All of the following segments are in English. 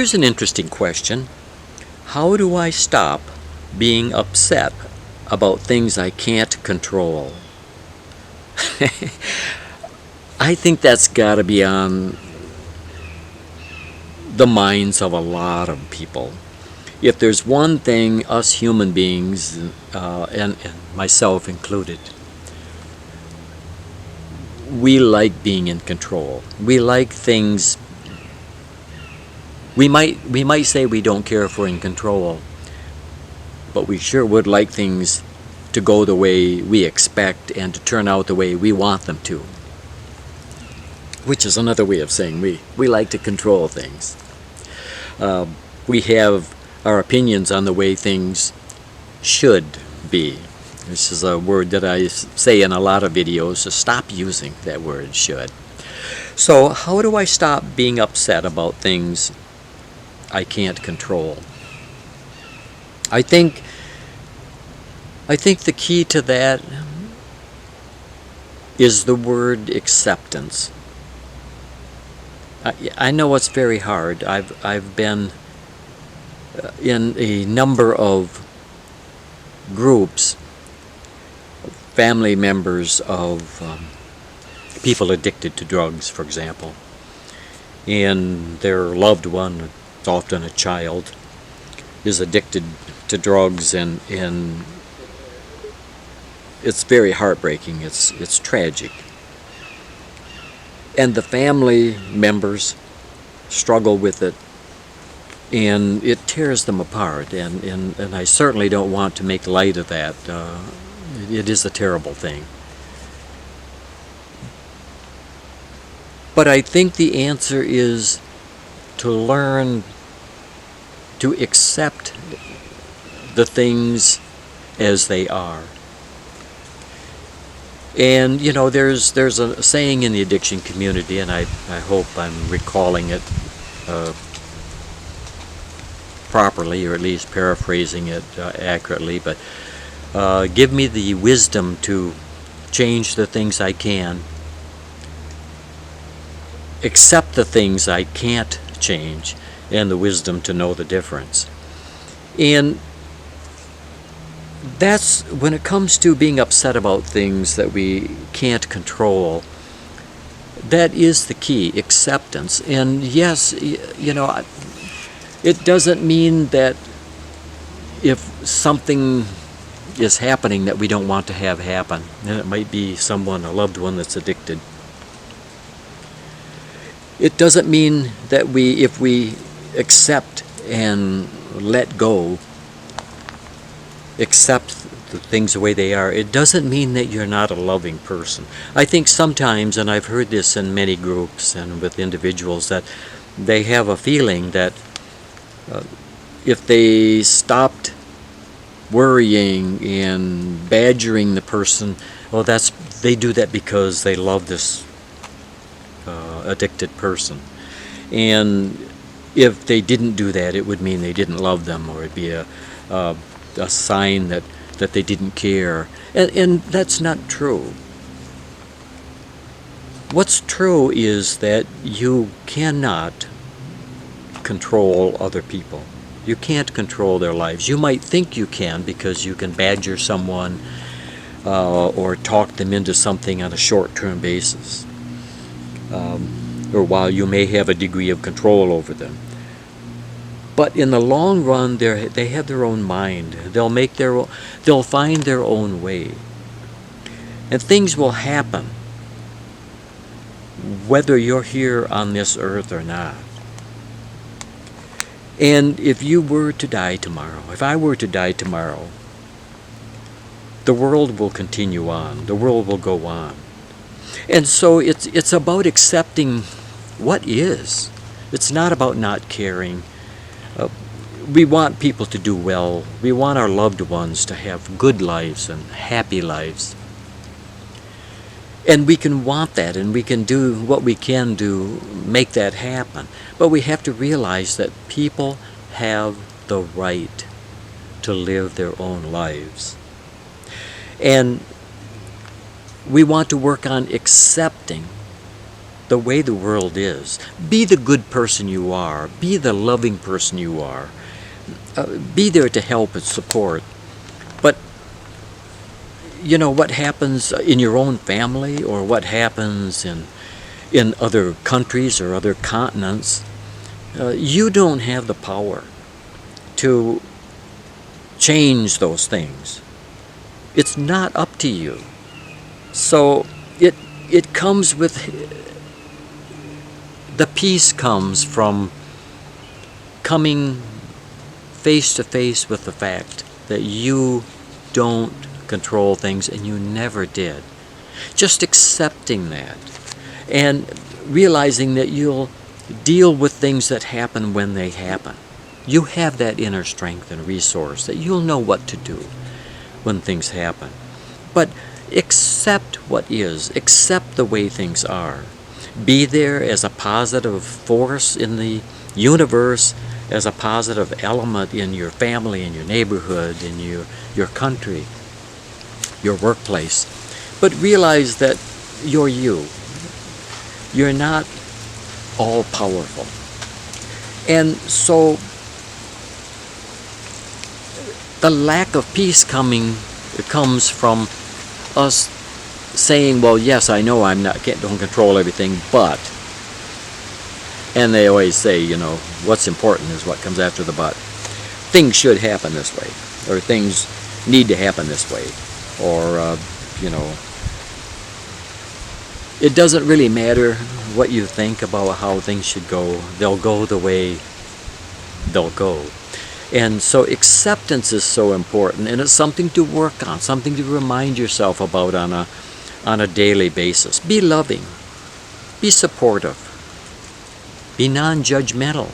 Here's an interesting question. How do I stop being upset about things I can't control? I think that's got to be on the minds of a lot of people. If there's one thing us human beings, and myself included, we like being in control. We like things. We might say we don't care if we're in control, but we sure would like things to go the way we expect and to turn out the way we want them to. Which is another way of saying we like to control things. We have our opinions on the way things should be. This is a word that I say in a lot of videos, so stop using that word, should. So how do I stop being upset about things I can't control? I think the key to that is the word acceptance. I know it's very hard. I've been in a number of groups, family members of people addicted to drugs, for example, and their loved one, often a child, is addicted to drugs, and it's very heartbreaking. It's tragic. And the family members struggle with it, and it tears them apart, and I certainly don't want to make light of that. It is a terrible thing. But I think the answer is to learn to accept the things as they are. And you know, there's a saying in the addiction community, and I hope I'm recalling it properly, or at least paraphrasing it accurately, but give me the wisdom to change the things I can, accept the things I can't change, and the wisdom to know the difference. And that's when it comes to being upset about things that we can't control. That is the key, acceptance. And yes, you know, it doesn't mean that if something is happening that we don't want to have happen, and it might be someone, a loved one that's addicted. It doesn't mean that if we accept and let go, accept the things the way they are, it doesn't mean that you're not a loving person. I think sometimes, and I've heard this in many groups and with individuals, that they have a feeling that if they stopped worrying and badgering the person, well, they do that because they love this addicted person. And if they didn't do that, it would mean they didn't love them, or it'd be a sign that they didn't care. And that's not true. What's true is that you cannot control other people. You can't control their lives. You might think you can, because you can badger someone or talk them into something on a short-term basis, or while you may have a degree of control over them. But in the long run, they have their own mind. They'll find their own way, and things will happen whether you're here on this earth or not. And if you were to die tomorrow, if I were to die tomorrow, the world will continue on. The world will go on. And so it's about accepting what is. It's not about not caring. We want people to do well. We want our loved ones to have good lives and happy lives. And we can want that, and we can do what we can do, make that happen. But we have to realize that people have the right to live their own lives. And we want to work on accepting the way the world is. Be the good person you are. Be the loving person you are. Be there to help and support. But, you know, what happens in your own family or what happens in other countries or other continents, you don't have the power to change those things. It's not up to you. So it comes with, the peace comes from coming face to face with the fact that you don't control things and you never did. Just accepting that and realizing that you'll deal with things that happen when they happen. You have that inner strength and resource that you'll know what to do when things happen. But accept what is. Accept the way things are. Be there as a positive force in the universe, as a positive element in your family, in your neighborhood, in your country, your workplace. But realize that you're you. You're not all powerful. And so the lack of peace comes from us saying, well, yes, I know don't control everything, but, and they always say, you know, what's important is what comes after the but. Things should happen this way, or things need to happen this way, or, you know, it doesn't really matter what you think about how things should go. They'll go the way they'll go. And so acceptance is so important, and it's something to work on, something to remind yourself about on a daily basis. Be loving. Be supportive. Be non-judgmental.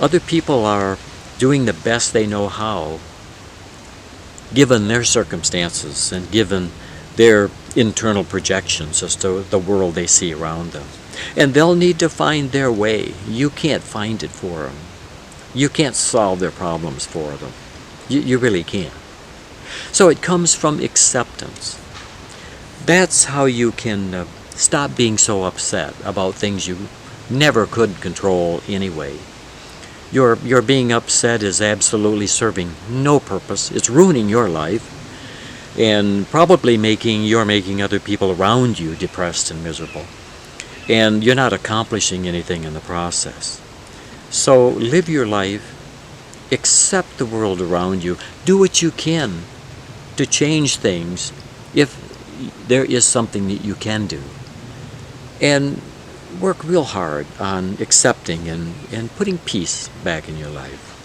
Other people are doing the best they know how, given their circumstances and given their internal projections as to the world they see around them. And they'll need to find their way. You can't find it for them. You can't solve their problems for them. You really can't. So it comes from acceptance. That's how you can stop being so upset about things you never could control anyway. Your being upset is absolutely serving no purpose. It's ruining your life and probably making other people around you depressed and miserable. And you're not accomplishing anything in the process. So live your life, accept the world around you, do what you can to change things if there is something that you can do. And work real hard on accepting and putting peace back in your life.